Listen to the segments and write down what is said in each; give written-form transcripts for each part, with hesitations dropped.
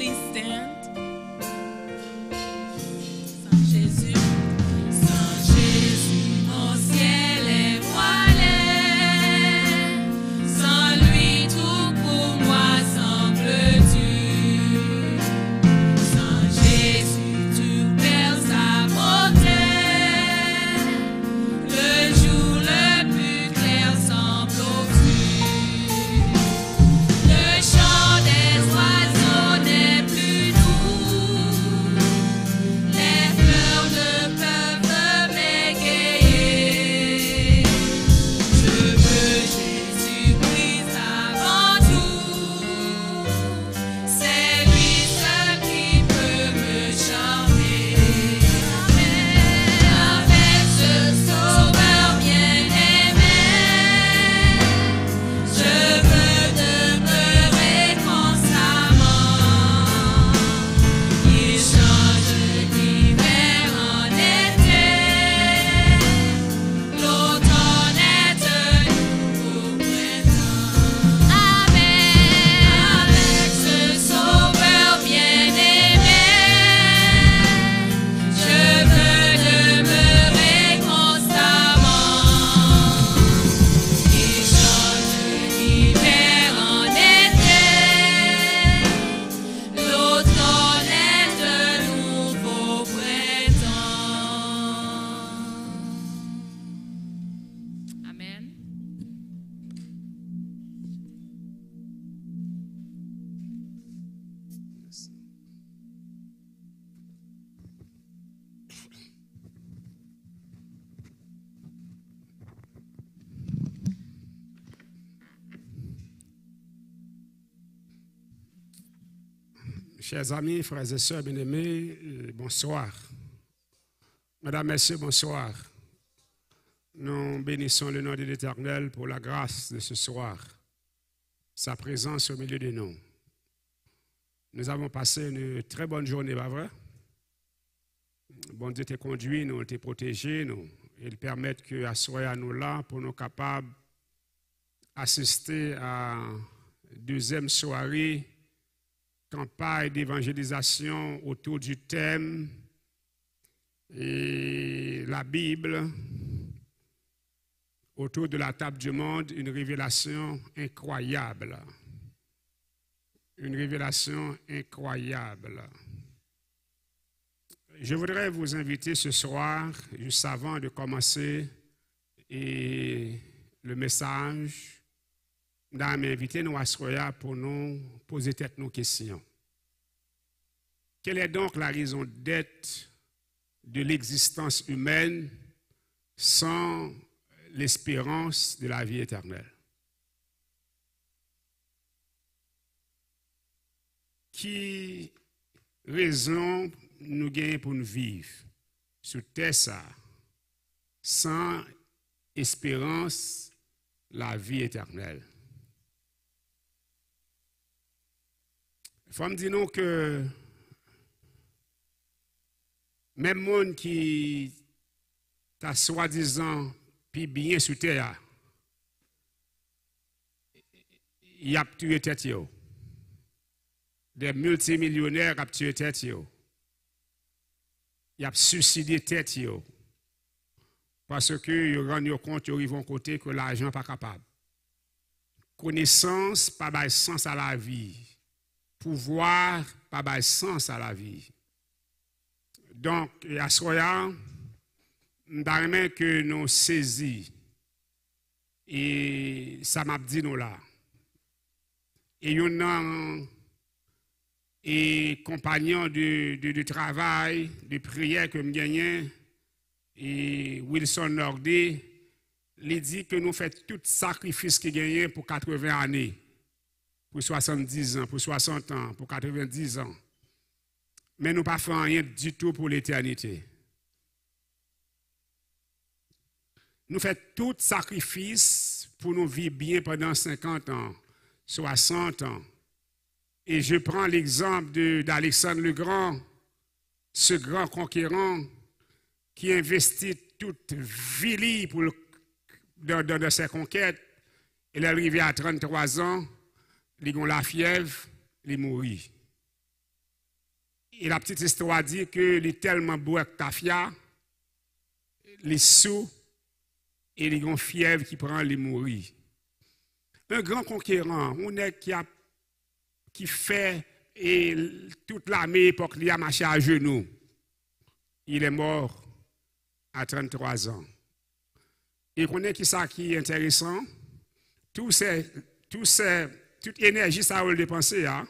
please stand. Saint Jésus. Saint Jésus, mon ciel est voilé. Sans lui, tout pour moi semble dur. Sans Jésus, tout perd sa beauté. Le jour le plus clair semble obscur. Le chant des oiseaux n'est plus doux. Les fleurs ne peuvent m'égayer. Je veux Jésus-Christ avant tout. C'est lui seul qui peut me charmer. Avec ce sauveur bien-aimé, je veux demeurer constamment. Il change l'hiver en été, l'automne est un nouveau printemps. Avec ce sauveur bien-aimé, je veux demeurer constamment. Il change l'hiver en été, l'automne est un nouveau printemps. Amen. Chers amis, frères et sœurs bien-aimés, bonsoir. Mesdames, Messieurs, bonsoir. Nous bénissons le nom de l'Éternel pour la grâce de ce soir, sa présence au milieu de nous. Nous avons passé une très bonne journée, pas vrai? Bon Dieu t'a conduit, nous t'a protégé, nous. Il permet que à soir nous là pour nous capables d'assister à deuxième soirée campagne d'évangélisation autour du thème et la Bible autour de la table du monde, une révélation incroyable. Une révélation incroyable. Je voudrais vous inviter ce soir, juste avant de commencer le message, d'inviter nous à soir pour nous poser tête nos questions. Quelle est donc la raison d'être de l'existence humaine sans l'espérance de la vie éternelle? Qui raison nous gagnons pour nous vivre sur terre ça, sans espérance la vie éternelle? Il faut me dire non que même monde qui t'a soi-disant puis bien sur terre, il a tué tête yo. Des multimillionnaires ont tué tête yo. Il a suicidé tête yo. Parce que ils rendent compte qu'ils vont côté que l'argent pas capable. Connaissance pas bail sens à la vie. Pouvoir pas bail sens à la vie. Donc, à ce moment-là, nous que nous saisissons. Et ça m'a dit nous là. Et il y a un compagnon de travail, de prière que nous gagnons, et Wilson Nordé, il dit que nous faisons tout sacrifice qui gagne pour 80 années, pour 70 ans, pour 60 ans, pour 90 ans. Mais nous ne faisons rien du tout pour l'éternité. Nous faisons tout sacrifice pour nous vivre bien pendant 50 ans, 60 ans. Et je prends l'exemple d'Alexandre le Grand, ce grand conquérant qui investit toute vie dans ses conquêtes. Il est arrivé à 33 ans, il a la fièvre, il est mort. Et la petite histoire dit que il est tellement beau avec tafia, les sous, et les grands fièvres qui prend les mourir. Un grand conquérant, on est qui fait et toute l'armée époque il a marché à genoux. Il est mort à 33 ans. Et qu'on est qui ça qui est intéressant, toute énergie ça va le dépenser hein,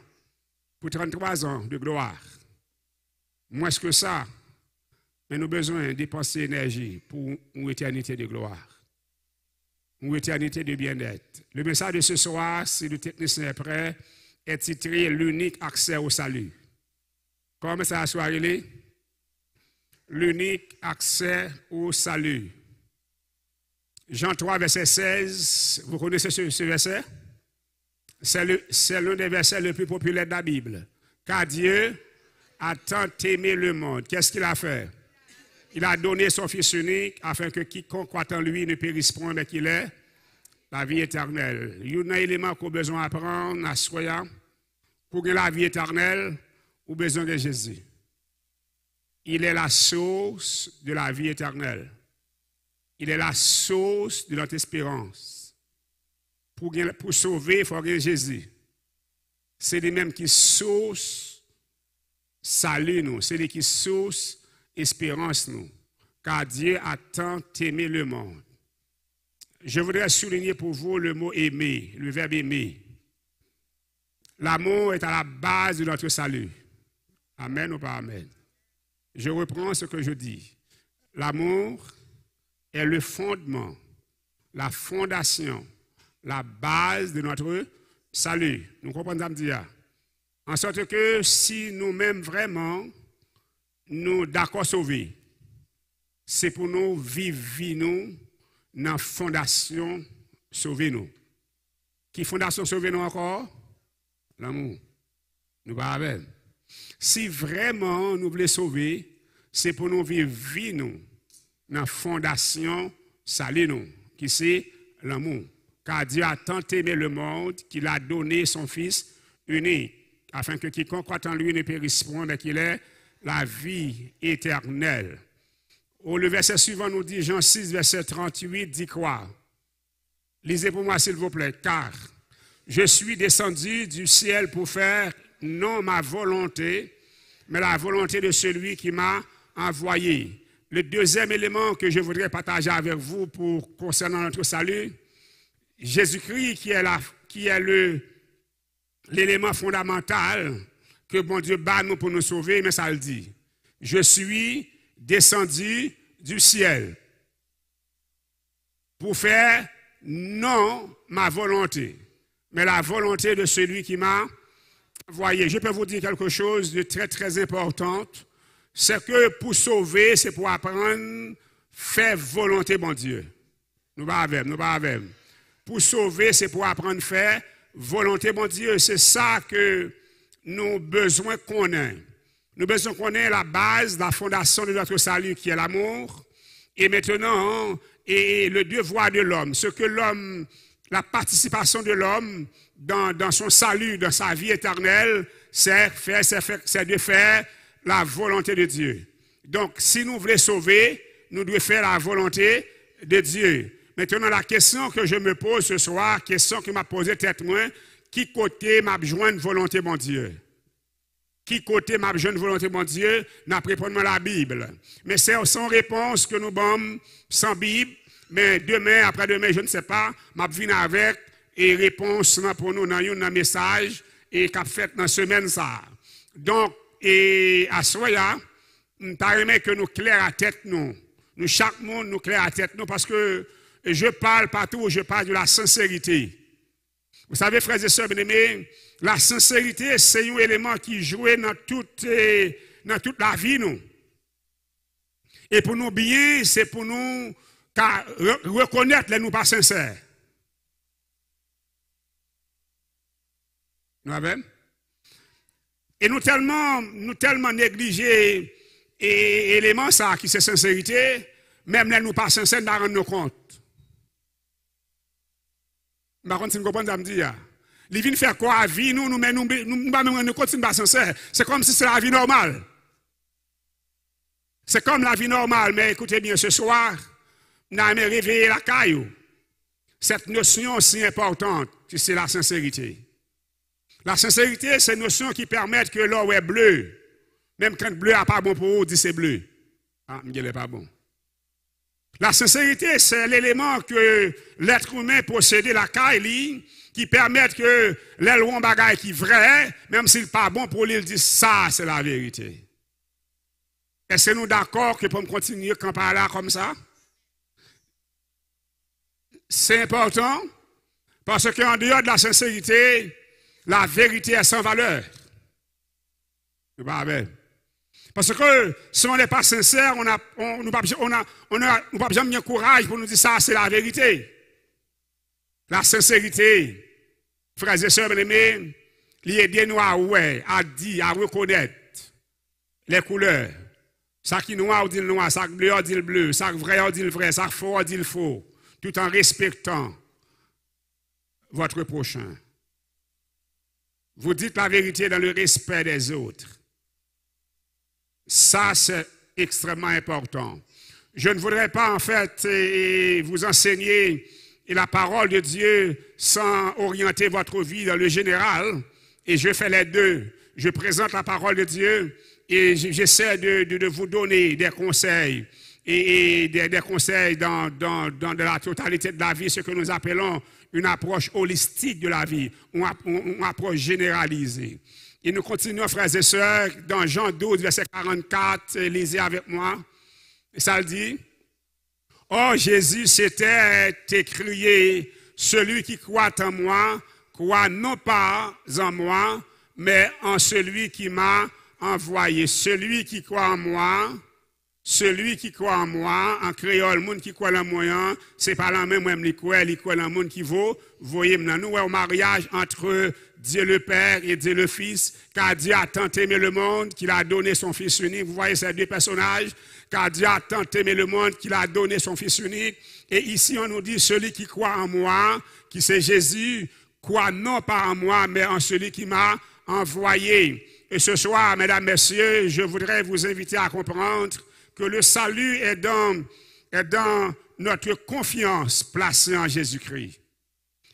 pour 33 ans de gloire. Moins que ça, mais nous avons besoin de dépenser énergie pour une éternité de gloire. Une éternité de bien-être. Le message de ce soir, si le technicien est prêt, est titré l'unique accès au salut. Comment ça a soirée? L'unique accès au salut. Jean 3, verset 16, vous connaissez ce verset? C'est l'un des versets les plus populaires de la Bible. Car Dieu a tant aimé le monde. Qu'est-ce qu'il a fait? Il a donné son Fils unique afin que quiconque croit en lui ne périsse point, mais qu'il ait la vie éternelle. Il y a un élément qu'on a besoin d'apprendre à soi pour la vie éternelle, ou besoin de Jésus. Il est la source de la vie éternelle. Il est la source de notre espérance. Pour sauver, il faut avoir Jésus. C'est lui-même qui source salut nous. C'est lui qui source espérance nous. Car Dieu a tant aimé le monde. Je voudrais souligner pour vous le mot aimer, le verbe aimer. L'amour est à la base de notre salut. Amen ou pas amen? Je reprends ce que je dis. L'amour est le fondement, la fondation, la base de notre salut. Nous comprenons ça me dire. En sorte que si nous-mêmes vraiment, nous d'accord sauvés, c'est pour nous vivre nous dans la fondation sauver nous. Qui fondation sauver nous encore? L'amour. Nous pas avec. Si vraiment nous voulons sauver, c'est pour nous vivre nous dans la fondation salut nous, qui c'est l'amour. Car Dieu a tant aimé le monde qu'il a donné son Fils unique, afin que quiconque croit en lui ne périsse point, mais qu'il ait la vie éternelle. Le verset suivant nous dit, Jean 6, verset 38, dit quoi? Lisez pour moi s'il vous plaît. Car je suis descendu du ciel pour faire non ma volonté, mais la volonté de celui qui m'a envoyé. Le deuxième élément que je voudrais partager avec vous concernant notre salut, Jésus-Christ qui est l'élément fondamental que bon Dieu bat nous pour nous sauver, mais ça le dit. Je suis descendu du ciel pour faire non ma volonté, mais la volonté de celui qui m'a envoyé. Je peux vous dire quelque chose de très très important, c'est que pour sauver, c'est pour apprendre faire volonté bon Dieu. Nous pas avec. Pour sauver, c'est pour apprendre faire volonté bon Dieu. C'est ça que nous besoin qu'on ait. Nous besoin qu'on ait la base, la fondation de notre salut qui est l'amour. Et maintenant, et le devoir de l'homme. Ce que l'homme, la participation de l'homme dans son salut, dans sa vie éternelle, c'est de faire la volonté de Dieu. Donc, si nous voulons sauver, nous devons faire la volonté de Dieu. Maintenant, la question que je me pose ce soir, question que m'a posée tête moi, qui côté m'a besoin de volonté mon Dieu? Qui côté m'a besoin de volonté mon Dieu? N'a répondu la Bible. Mais c'est sans réponse que nous sommes sans Bible. Mais demain, après-demain, je ne sais pas, m'a venir avec et réponse pour nous dans un message et qu'a fait dans la semaine ça. Donc, et à soya, nous aimé que nous clair à tête nous. Nous chaque monde nous clair à tête nous parce que je parle partout, je parle de la sincérité. Vous savez, frères et sœurs bien-aimés, la sincérité, c'est un élément qui joue dans toute la vie, nous. Et pour nous bien, c'est pour nous reconnaître les nous pas sincères. Nous avons? Et nous tellement négligé élément ça qui c'est sincérité, même les nous pas sincères, nous rendre compte. Par contre, si vous comprenez ce que je me dis, Il vient faire quoi à vie, nous continuons pas sincère. C'est comme si c'est la vie normale. C'est comme la vie normale, mais écoutez bien, ce soir, nous avons réveillé la caillou. Cette notion si importante, c'est la sincérité. La sincérité, c'est une notion qui permet que l'eau est bleue. Même quand le bleu n'est pas bon pour vous, dit c'est bleu. Ah, il n'est pas bon. La sincérité, c'est l'élément que l'être humain possède la caille, qui permet que l'éloi bagaille qui est vrai, même s'il n'est pas bon pour lui, il dit ça, c'est la vérité. Est-ce que nous d'accord que pour continuer quand par là comme ça? C'est important parce qu'en dehors de la sincérité, la vérité est sans valeur. Parce que si on n'est pas sincère, on n'a pas besoin de courage pour nous dire ça, c'est la vérité. La sincérité, frères et sœurs bien-aimés, l'aider nous à dire, à reconnaître les couleurs. Ça qui est noir, on dit le noir, ça qui est bleu, on dit le bleu, ça qui est vrai, on dit le vrai, ça qui est faux, on dit le faux, tout en respectant votre prochain. Vous dites la vérité dans le respect des autres. Ça, c'est extrêmement important. Je ne voudrais pas, en fait, vous enseigner la parole de Dieu sans orienter votre vie dans le général. Et je fais les deux. Je présente la parole de Dieu et j'essaie de vous donner des conseils. Et des conseils dans la totalité de la vie, ce que nous appelons une approche holistique de la vie, une approche généralisée. Et nous continuons, frères et sœurs, dans Jean 12, verset 44, lisez avec moi. Et ça le dit. Oh, Jésus s'était écrié, celui qui croit en moi, croit non pas en moi, mais en celui qui m'a envoyé. Celui qui croit en moi, en créole, le monde qui croit en moi, c'est pas la même, il croit dans le monde qui vaut. Voyez, nous, au mariage entre Dieu le Père et Dieu le Fils, car Dieu a tant aimé le monde qu'il a donné son Fils unique. Vous voyez ces deux personnages, car Dieu a tant aimé le monde qu'il a donné son Fils unique. Et ici, on nous dit, celui qui croit en moi, qui c'est Jésus, croit non pas en moi, mais en celui qui m'a envoyé. Et ce soir, mesdames, messieurs, je voudrais vous inviter à comprendre que le salut est dans notre confiance placée en Jésus-Christ.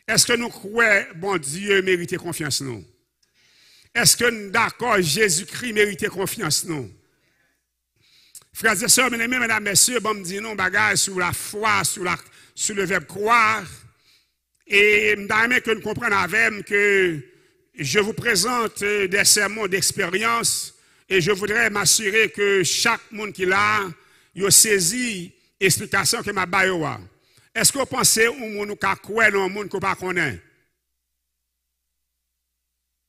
Est-ce que nous croyons, bon Dieu, mériter confiance, non? Est-ce que, d'accord, Jésus-Christ mérite confiance, non? Frères et sœurs, mesdames, messieurs, bon, me dit non, bagage sur la foi, sur le verbe croire. Et je que nous comprenions avec que je vous présente des sermons d'expérience et je voudrais m'assurer que chaque monde qui l'a, il a saisi l'explication que m'a baillé. Est-ce que vous pensez que vous croyez dans un monde que vous ne connaissez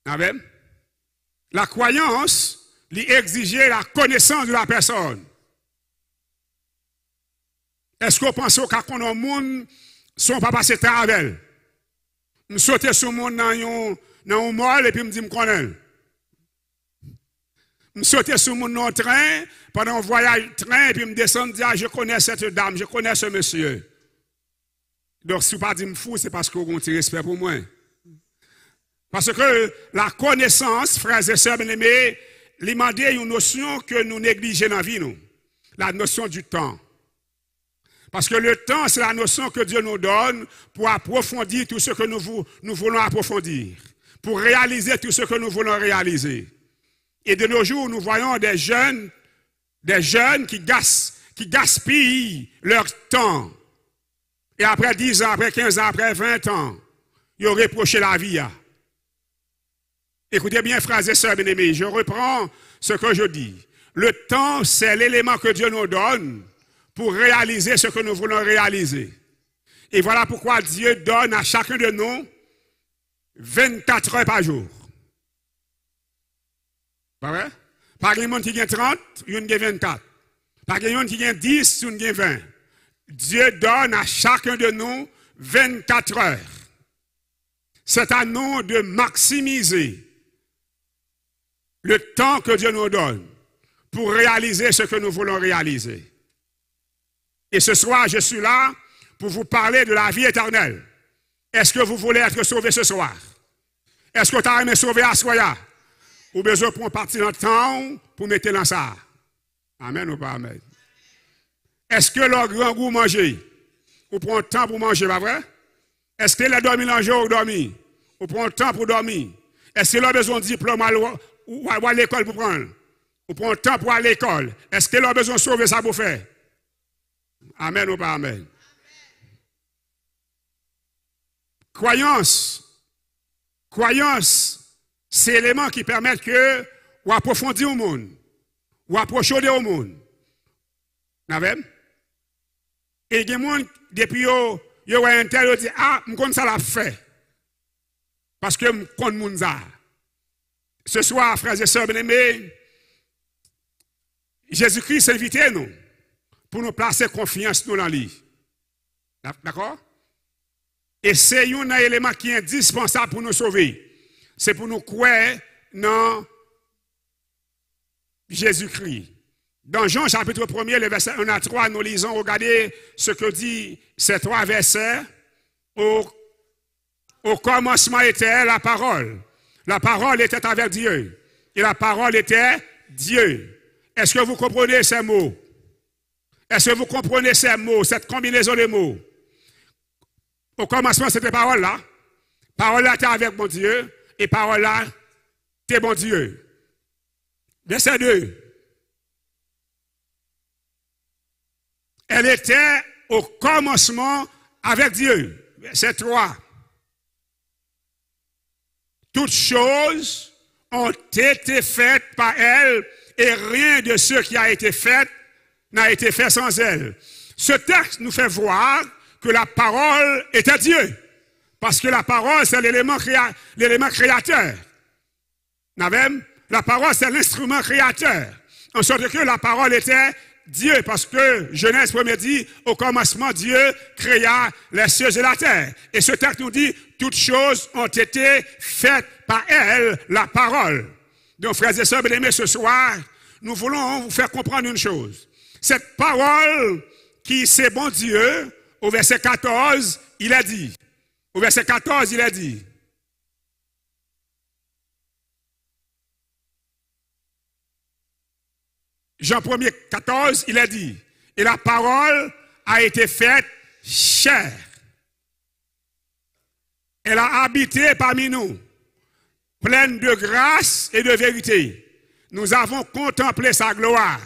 pas? La croyance, exigeait la connaissance de la personne. Est-ce que vous pensez que vous connaissez un monde sans pas passer temps avec elle? Je saute sur le monde dans un mall et puis je me dis que je connais. Je saute sur le monde dans un train pendant un voyage train et puis je me descends et je dis je connais cette dame, je connais ce monsieur. Donc, si vous ne pas me fou, c'est parce que vous avez un respect pour moi. Parce que la connaissance, frères et sœurs bien-aimés, demande une notion que nous négligeons dans la vie, nous. La notion du temps. Parce que le temps, c'est la notion que Dieu nous donne pour approfondir tout ce que nous voulons approfondir. Pour réaliser tout ce que nous voulons réaliser. Et de nos jours, nous voyons des jeunes qui gaspillent leur temps. Et après 10 ans, après 15 ans, après 20 ans, ils ont reproché la vie. Écoutez bien, frères et sœurs bien-aimés, je reprends ce que je dis. Le temps, c'est l'élément que Dieu nous donne pour réaliser ce que nous voulons réaliser. Et voilà pourquoi Dieu donne à chacun de nous 24 heures par jour. Pas vrai? Par exemple, qui gagne 30, il y a 24. Par exemple, qui gagne 10, il y a 20. Dieu donne à chacun de nous 24 heures. C'est à nous de maximiser le temps que Dieu nous donne pour réaliser ce que nous voulons réaliser. Et ce soir, je suis là pour vous parler de la vie éternelle. Est-ce que vous voulez être sauvé ce soir? Est-ce que tu as aimé sauver à soi? Ou besoin pour partir dans le temps pour mettre dans ça? Amen ou pas amen? Est-ce que le grand goût manger? Ou prend le temps pour manger, pas vrai? Est-ce que le dormi le jour ou dormi? Ou prend le temps pour dormir? Est-ce que a besoin de diplôme ou à l'école pour prendre? Ou prend le temps pour aller à l'école? Est-ce que a besoin de sauver ça pour faire? Amen ou pas amen? Croyance, c'est l'élément qui permet que ou approfondir au monde, ou approcher au monde. Et il y a des gens, depuis qu'ils ont un tel, ils disent, ah, je connais ça l'a fait. Parce que je connais le monde. Ce soir, frères et sœurs bien-aimés, Jésus-Christ invite nous pour nous placer confiance dans lui. D'accord? Et c'est un élément qui est indispensable pour nous sauver. C'est pour nous croire dans Jésus-Christ. Dans Jean chapitre 1er, le verset 1 à 3, nous lisons, regardez ce que dit ces trois versets. Au commencement était la parole. La parole était avec Dieu. Et la parole était Dieu. Est-ce que vous comprenez ces mots? Est-ce que vous comprenez ces mots, cette combinaison de mots? Au commencement, c'était parole là. Parole là était avec mon Dieu. Et parole là, t'es bon Dieu. Verset 2. Elle était au commencement avec Dieu. Verset 3. Toutes choses ont été faites par elle et rien de ce qui a été fait n'a été fait sans elle. Ce texte nous fait voir que la parole était Dieu. Parce que la parole, c'est l'élément créateur. La parole, c'est l'instrument créateur. En sorte que la parole était Dieu. Parce que Genèse 1 dit, au commencement, Dieu créa les cieux et la terre. Et ce texte nous dit, toutes choses ont été faites par elle, la parole. Donc, frères et sœurs bien-aimés, ce soir, nous voulons vous faire comprendre une chose. Cette parole qui c'est bon Dieu, au verset 14, il a dit. Au verset 14, il a dit. Jean 1er, 14, il a dit. Et la parole a été faite chair. Elle a habité parmi nous, pleine de grâce et de vérité. Nous avons contemplé sa gloire,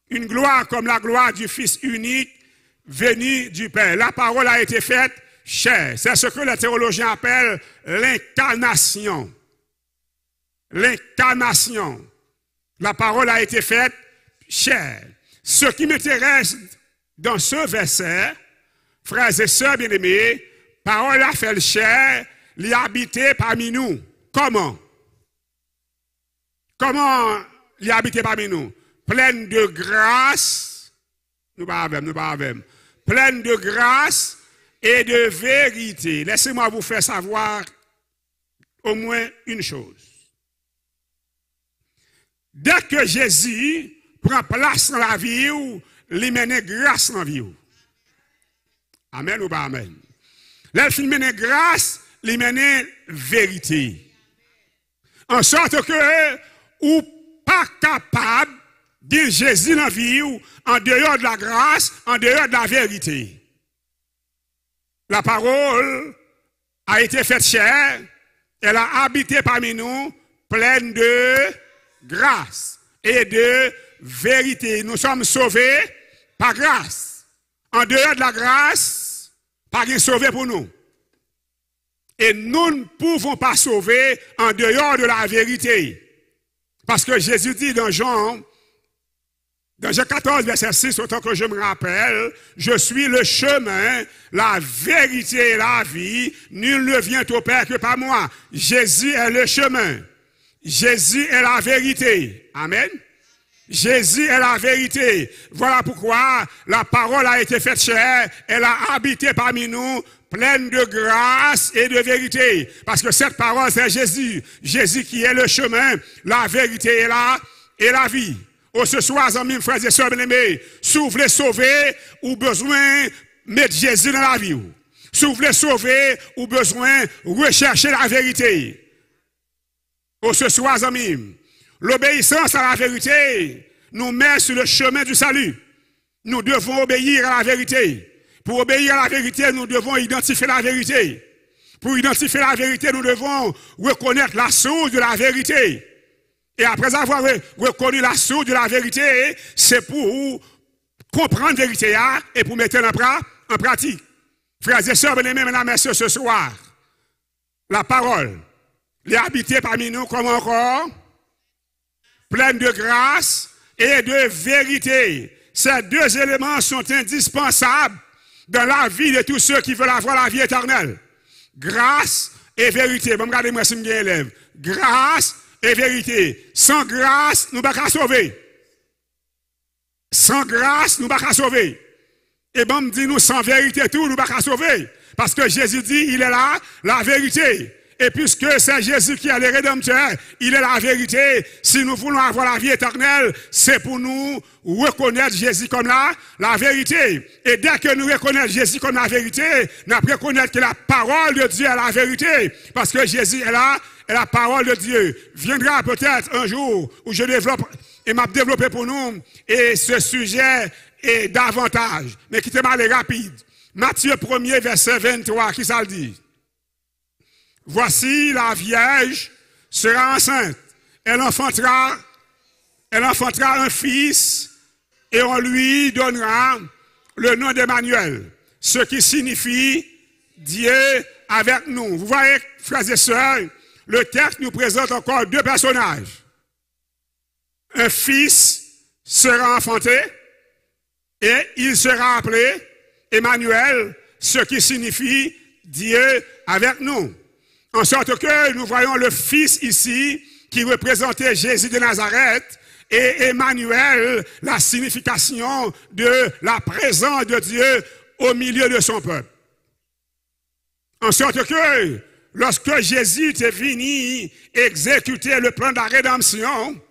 une gloire comme la gloire du Fils unique venu du Père. La parole a été faite chair. C'est ce que les théologiens appellent l'incarnation. L'incarnation. La parole a été faite chair. Ce qui m'intéresse dans ce verset, frères et sœurs bien-aimés, parole a fait chair, l'y habiter parmi nous. Comment? Comment l'y habiter parmi nous? Pleine de grâce, nous pas pleine de grâce et de vérité. Laissez-moi vous faire savoir au moins une chose. Dès que Jésus prend place dans la vie, il mène grâce dans la vie. Amen ou pas amen? Lorsqu'il mène grâce, il mène vérité. En sorte que, ou pas capable de Jésus dans la vie, en dehors de la grâce, en dehors de la vérité. La parole a été faite chair, elle a habité parmi nous, pleine de grâce et de vérité. Nous sommes sauvés par grâce. En dehors de la grâce, pas rien sauvé pour nous. Et nous ne pouvons pas sauver en dehors de la vérité. Parce que Jésus dit dans Jean 14, verset 6, autant que je me rappelle, je suis le chemin, la vérité et la vie. Nul ne vient au Père que par moi. Jésus est le chemin. Jésus est la vérité. Amen. Jésus est la vérité. Voilà pourquoi la parole a été faite chair. Elle a habité parmi nous, pleine de grâce et de vérité. Parce que cette parole, c'est Jésus. Jésus qui est le chemin, la vérité et la vie. Oh, ce soir, amis, frères et sœurs bien-aimés, si vous voulez sauver, ou besoin de mettre Jésus dans la vie. Si vous voulez sauver, ou besoin rechercher la vérité. Oh, ce soir, amis, l'obéissance à la vérité nous met sur le chemin du salut. Nous devons obéir à la vérité. Pour obéir à la vérité, nous devons identifier la vérité. Pour identifier la vérité, nous devons reconnaître la source de la vérité. Et après avoir reconnu la source de la vérité, c'est pour comprendre la vérité et pour mettre en pratique. Frères et sœurs, bien-aimés, mesdames et messieurs, ce soir, la parole, les habiter parmi nous comme encore, pleine de grâce et de vérité. Ces deux éléments sont indispensables dans la vie de tous ceux qui veulent avoir la vie éternelle. Grâce et vérité. Bon, regardez-moi si je suis un élève. Grâce et vérité. Sans grâce, nous ne pouvons pas sauver. Sans grâce, nous ne pouvons pas sauver. Et bon, me dit nous sans vérité tout, nous ne pouvons pas sauver. Parce que Jésus dit, il est là, la vérité. Et puisque c'est Jésus qui est le Rédempteur, il est la vérité. Si nous voulons avoir la vie éternelle, c'est pour nous reconnaître Jésus comme la vérité. Et dès que nous reconnaissons Jésus comme la vérité, nous reconnaître que la parole de Dieu est la vérité. Parce que Jésus est là, et la parole de Dieu viendra peut-être un jour où je développe, et m'a développé pour nous, et ce sujet est davantage. Mais quittez-moi les rapides. Matthieu 1er, verset 23, qui ça le dit? Voici la Vierge sera enceinte. Elle enfantera un fils et on lui donnera le nom d'Emmanuel, ce qui signifie Dieu avec nous. Vous voyez, frères et sœurs, le texte nous présente encore deux personnages. Un fils sera enfanté et il sera appelé Emmanuel, ce qui signifie Dieu avec nous. En sorte que nous voyons le Fils ici qui représentait Jésus de Nazareth et Emmanuel, la signification de la présence de Dieu au milieu de son peuple. En sorte que lorsque Jésus est venu exécuter le plan de la rédemption,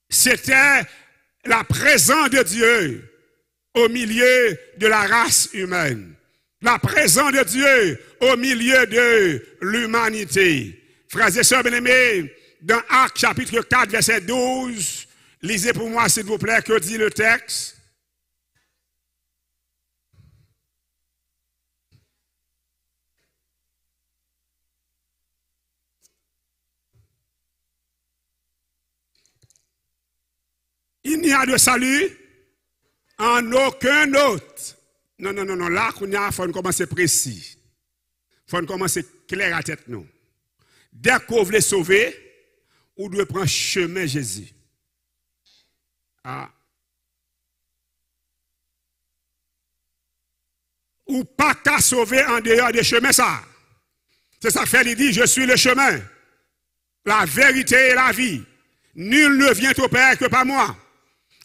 c'était la présence de Dieu au milieu de la race humaine. La présence de Dieu au milieu de l'humanité. Frères et sœurs bien-aimés, dans Actes chapitre 4, verset 12, lisez pour moi s'il vous plaît, que dit le texte. Il n'y a de salut en aucun autre. Non, là, il faut commencer précis. Il faut commencer clair à tête, nous. Dès qu'on veut sauver, on doit prendre chemin Jésus. Ou pas qu'à sauver en dehors des chemins, ça. C'est ça que fait, il dit, je suis le chemin, la vérité et la vie. Nul ne vient au Père que par moi.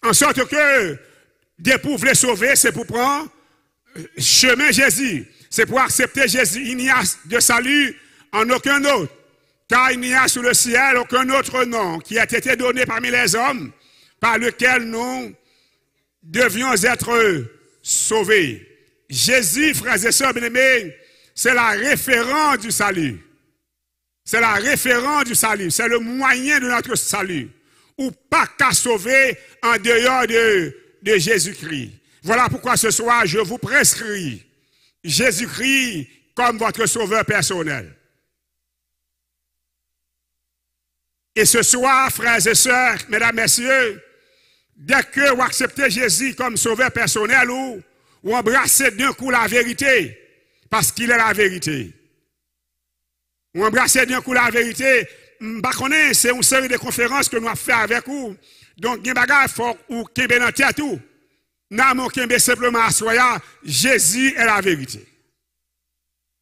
En sorte que, dès pour vous sauver, c'est pour prendre chemin Jésus, c'est pour accepter Jésus. Il n'y a de salut en aucun autre, car il n'y a sous le ciel aucun autre nom qui a été donné parmi les hommes par lequel nous devions être sauvés. Jésus, frères et sœurs bien-aimés, c'est la référence du salut. C'est la référence du salut. C'est le moyen de notre salut. Ou pas qu'à sauver en dehors de Jésus-Christ. Voilà pourquoi ce soir, je vous prescris Jésus-Christ comme votre sauveur personnel. Et ce soir, frères et sœurs, mesdames, messieurs, dès que vous acceptez Jésus comme sauveur personnel ou embrassez d'un coup la vérité, parce qu'il est la vérité. Ou embrassez d'un coup la vérité, c'est une série de conférences que nous avons fait avec vous. Donc, il y a des bagages forts ou qui est dans tête tout. N'a simplement à soi, Jésus est la vérité.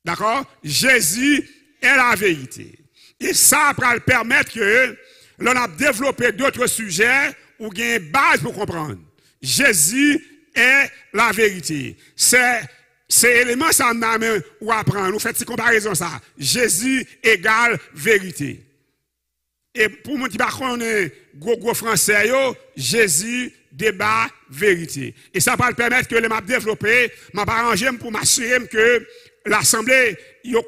D'accord? Jésus est la vérité. Et ça va permettre que l'on a développé d'autres sujets où il y a une base pour comprendre. Jésus est la vérité. C'est élément ça même ou apprendre. Nous faisons cette comparaison ça. Jésus égale vérité. Et pour moi qui ne connaît pas gros français, Jésus débat vérité. Et ça va permettre que les m'a développer, m'a arrangé pour m'assurer que l'assemblée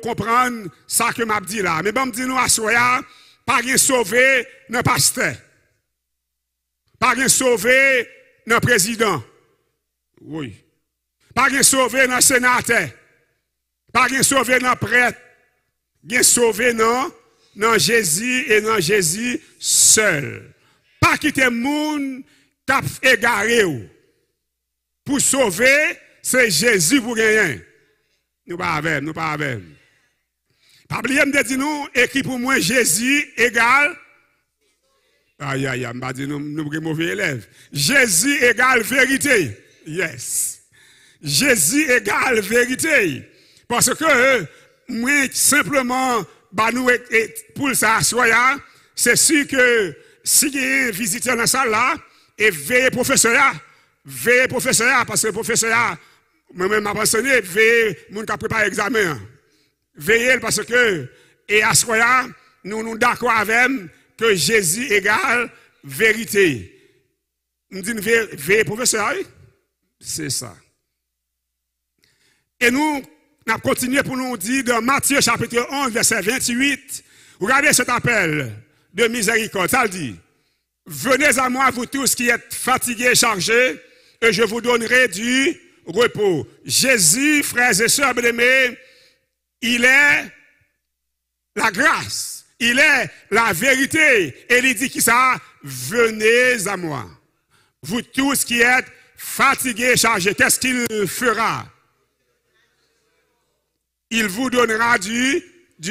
comprenne ça que m'a dit là. Mais bon, me dit nous à soya, pas rien sauvé dans pasteur. Pas rien sauvé dans président. Oui. Pas rien sauvé dans sénateur. Pas rien sauvé dans prêtre. Rien sauvé dans Jésus et dans Jésus seul. Pas quitter monde cap égaré ou. Pour sauver, c'est Jésus pour gagner. Nous pas avec, nous pas avec. Pas oublier me dire nous écrit pour moi Jésus égale aïe aïe, m'a dit nous mauvais élèves. Jésus égale vérité. Yes. Jésus égale vérité. Parce que moi simplement bah nous pour ça soya, c'est sûr que si il y a un visiteur dans la salle là et veillez professeur parce que professeur moi-même m'a enseigné veillez moun qui prépare l'examen. Veillez parce que et à soya nous d'accord avec que Jésus égale vérité. Nous disons veillez professeur, c'est ça. Et nous avons continué pour nous dire dans Matthieu chapitre 11, verset 28, regardez cet appel de miséricorde. Ça dit, venez à moi vous tous qui êtes fatigués et chargés, et je vous donnerai du repos. Jésus, frères et sœurs bien-aimés, il est la grâce, il est la vérité. Et il dit qui ça? Venez à moi. Vous tous qui êtes fatigués et chargés, qu'est-ce qu'il fera? Il vous donnera du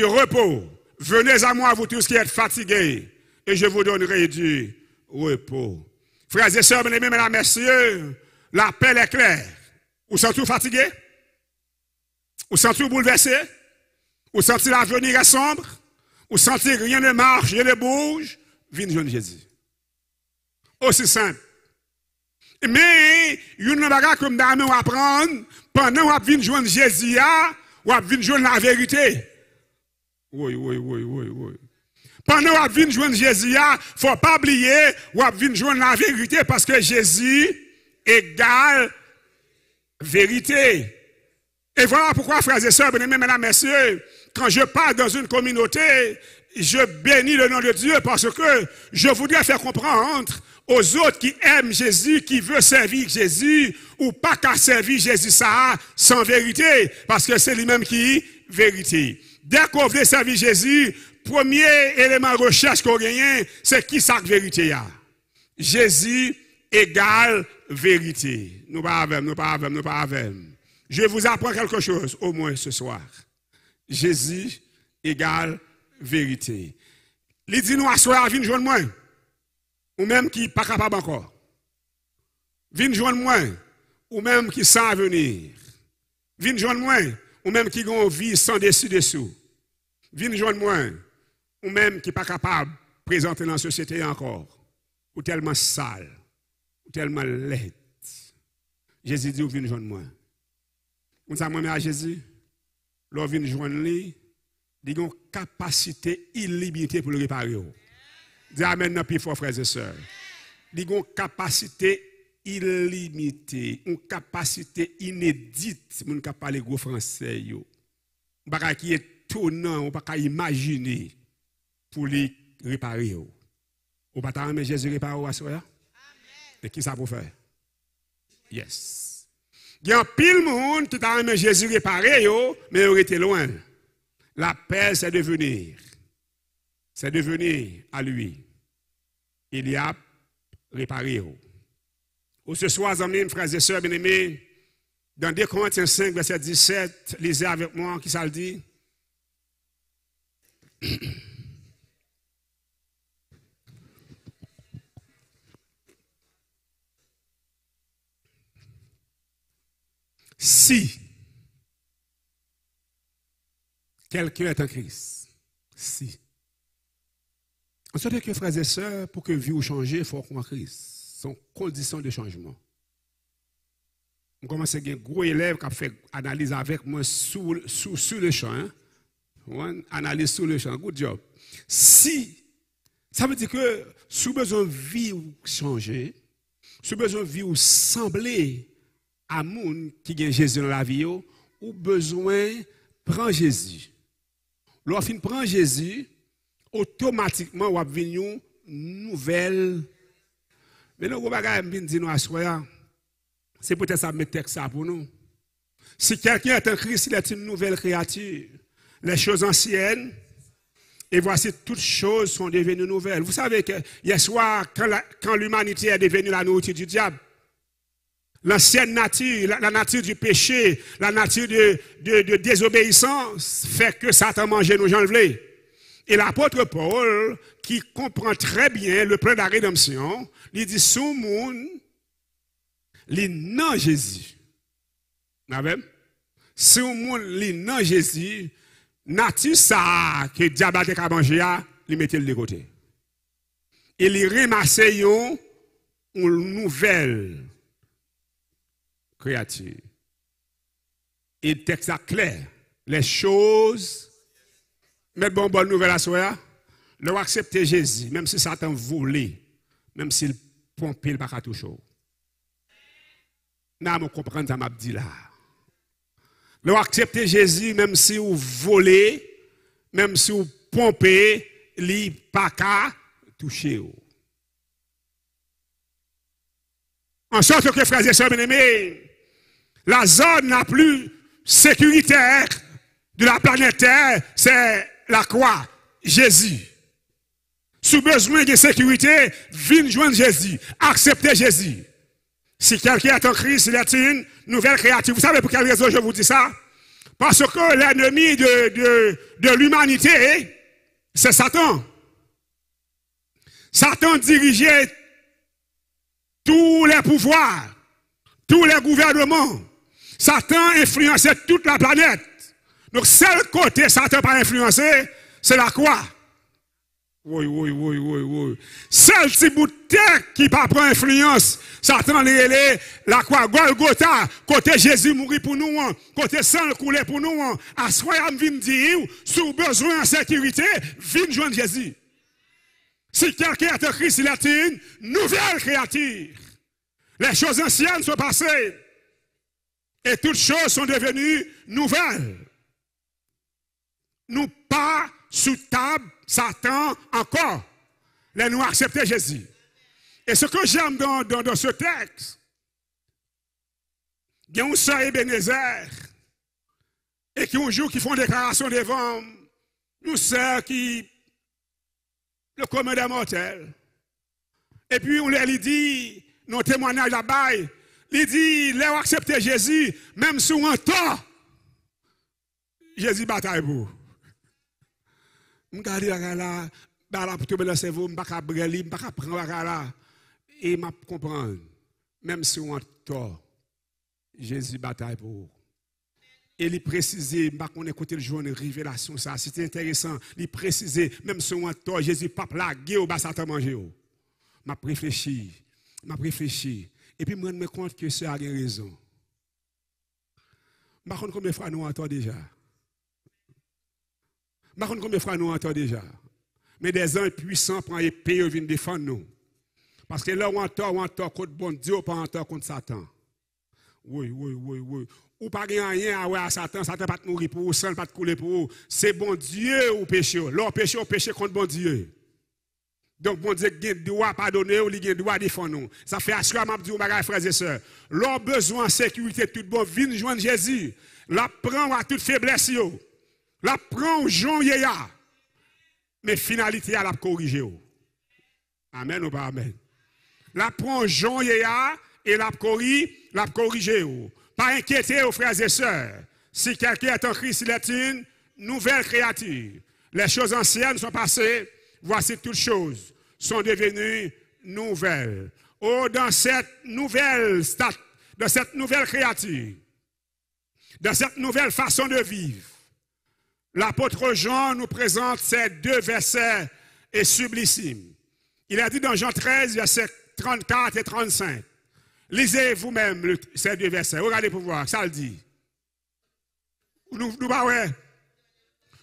repos. Venez à moi, vous tous qui êtes fatigués, et je vous donnerai du repos. Frères et sœurs, bien-aimés, mesdames, messieurs, l'appel est clair. Vous sentez-vous fatigué? Vous sentez-vous bouleversé? Vous sentez l'avenir est sombre? Vous sentez rien ne marche, rien ne bouge? Viens joindre Jésus. Aussi simple. Mais, il y a une bagarre comme nous allons apprendre, pendant que vous venez joindre Jésus, ou à venir joindre la vérité. Oui. Pendant que vous venez joindre Jésus, il ne faut pas oublier ou à venir joindre la vérité parce que Jésus égale vérité. Et voilà pourquoi, frères et sœurs, bien-aimés, mesdames, messieurs, quand je parle dans une communauté, je bénis le nom de Dieu parce que je voudrais faire comprendre aux autres qui aiment Jésus, qui veulent servir Jésus, ou pas qu'à servir Jésus ça sans vérité, parce que c'est lui-même qui vérité. Dès qu'on veut servir Jésus, premier élément de recherche qu'on gagne, c'est qui ça vérité a. Jésus égale vérité. Nous pas avec. Je vous apprends quelque chose, au moins ce soir. Jésus égale vérité. Il dit nous à soir, viens joindre moi. Ou même qui n'est pas capable encore. Viens joindre moi. Ou même qui sans venir. Viens joindre moi. Ou même qui a une vie sans dessus-dessous. Viens joindre moi. Ou même qui n'est pas capable de présenter dans la société encore. Ou tellement sale. Ou tellement laid. Jésus dit, viens joindre moi. Vous savez, moi, à Jésus, l'on vient joindre lui, il a une capacité illimitée pour le réparer. Dis amen, non, puis fort, frères et sœurs. Il a une capacité illimitée, une capacité inédite, on ne peut pas parler gros français. On ne peut pas étonnant, on ne peut pas imaginer pour les réparer. On ne peut pas aimer Jésus réparer à soi. Et qui ça pour faire? Yes. Il y a un pile monde qui t'a aimé Jésus réparer, mais il était loin. L'appel, c'est de venir. C'est de venir à lui. Il y a réparé. Ce soir, amis, frères et sœurs bien-aimés, dans 2 Corinthiens 5, verset 17, lisez avec moi, qui ça le dit? Si quelqu'un est en Christ, si. On sait que, frères et sœurs, pour que vie ou changer, il faut qu'on en Christ. Sont conditions de changement. On commence à avoir un gros élève qui a fait analyse avec moi sur le champ. Analyse sur le champ. Good job. Si Ça veut dire que si vous avez besoin de vie ou changer, si vous avez besoin de vie ou sembler à monde qui a Jésus dans la vie, ou besoin de prendre Jésus. Lorsqu'on prend Jésus, automatiquement, on va venir une nouvelle. Mais nous, c'est peut-être ça mettre texte ça pour nous. Si quelqu'un est en Christ, il est une nouvelle créature. Les choses anciennes, et voici toutes choses sont devenues nouvelles. Vous savez que hier soir, quand l'humanité est devenue la nourriture du diable, l'ancienne nature, la nature du péché, la nature de désobéissance, fait que Satan mangeait nos gens le. Et l'apôtre Paul, qui comprend très bien le plan de la rédemption, il dit, sous monde, les non Jésus. Si on monde les non Jésus, nature ça que diable a mangé, il mettait de côté. Et il ramassait une nouvelle créature. Et le texte est clair. Les choses, mais bonne nouvelle à soi, leur accepter Jésus, même si Satan volé, même s'il pompait le bac à tout chaud. N'a pas comprendre ça m'a dit là. Leur accepter Jésus, même si vous volez, même si vous pompez, li pas qu'à toucher. En sorte que, frères et sœurs bien-aimés, la zone la plus sécuritaire de la planète Terre, c'est la croix, Jésus. Sous besoin de sécurité, viens joindre Jésus, acceptez Jésus. Si quelqu'un est en Christ, il est une nouvelle créature. Vous savez pour quelle raison je vous dis ça? Parce que l'ennemi de l'humanité, c'est Satan. Satan dirigeait tous les pouvoirs, tous les gouvernements. Satan influençait toute la planète. Donc, seul côté Satan pas influencé, c'est la croix. Oui. Seul petit bout de terre qui pas prend influence, Satan la croix Golgotha, côté Jésus mourit pour nous, côté sang coulé pour nous, à soi vient dire, sous besoin de sécurité, viens joindre Jésus. Si quelqu'un est en Christ, il est une nouvelle créature. Les choses anciennes sont passées et toutes choses sont devenues nouvelles. Nous pas sous table Satan encore. Là, nous acceptons Jésus. Et ce que j'aime dans ce texte, il y a une sœur Ebenezer et qui un jour qui font déclaration devant une sœur qui le commun des mortels. Et puis on lui dit, nos témoignages là-bas, il dit, les accepter Jésus, même si on tort, Jésus bataille pour. Je regarde là, pour tomber dans le cerveau, je ne vais pas brûler, je ne vais pas prendre là. Et je comprends, même si on tort, Jésus bataille pour. Et il précisait, on écoute le jour de révélation, ça, c'était intéressant. Il précisait, même si on tort, Jésus pas plagué au bas Satan manger. M'a réfléchi. Et puis, je me rends compte que ça a raison. Je ne sais pas combien de fois nous entendons déjà. Je ne sais pas combien de fois nous entendons déjà. Mais des hommes puissants prennent épée et viennent défendre nous. Parce que là, on entend contre bon Dieu, pas entend contre Satan. Oui. Ou pas rien à Satan, Satan pas te mourir pour vous, sang pas te couler pour vous. C'est bon Dieu ou péché. L'on péché contre bon Dieu. Donc, bon Dieu, il doit pardonner ou il doit défendre nous. Ça fait assurer ma dit frères et sœurs. L'on besoin de sécurité, tout bon, viens joindre Jésus. La prend à toute faiblesse. La prend au Jean Yéya. Mais finalité, elle a corrigé. Amen ou pas amen. La prend au Jean Yéya et la corrigé. Pas inquiéter aux frères et sœurs. Si quelqu'un est en Christ, il est une nouvelle créature. Les choses anciennes sont passées. Voici toutes choses sont devenues nouvelles. Oh, dans cette nouvelle créature, dans cette nouvelle façon de vivre, l'apôtre Jean nous présente ces deux versets et sublissimes. Il a dit dans Jean 13, versets 34 et 35. Lisez vous-même ces deux versets. Regardez pour voir, ça le dit.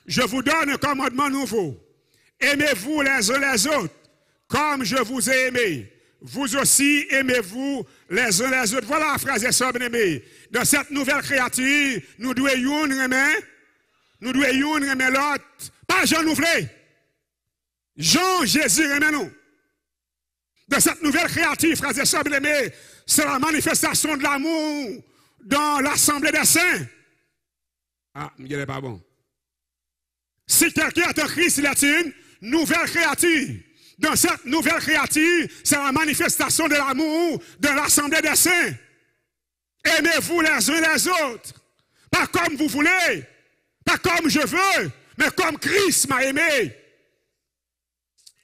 Je vous donne un commandement nouveau. Aimez-vous les uns les autres, comme je vous ai aimé, vous aussi aimez-vous les uns les autres. Voilà, frères et sœurs bien-aimés. Dans cette nouvelle créature, nous devons aimer l'autre. Pas Jean nous voulons. Jean, Jésus aime nous. Dans cette nouvelle créature, frères et sœurs bien-aimés, c'est la manifestation de l'amour dans l'assemblée des saints. Ah, il n'est pas bon. Si quelqu'un est en Christ, il est une nouvelle créature. Dans cette nouvelle créature, c'est la manifestation de l'amour dans l'assemblée des saints. Aimez-vous les uns les autres. Pas comme vous voulez, pas comme je veux, mais comme Christ m'a aimé.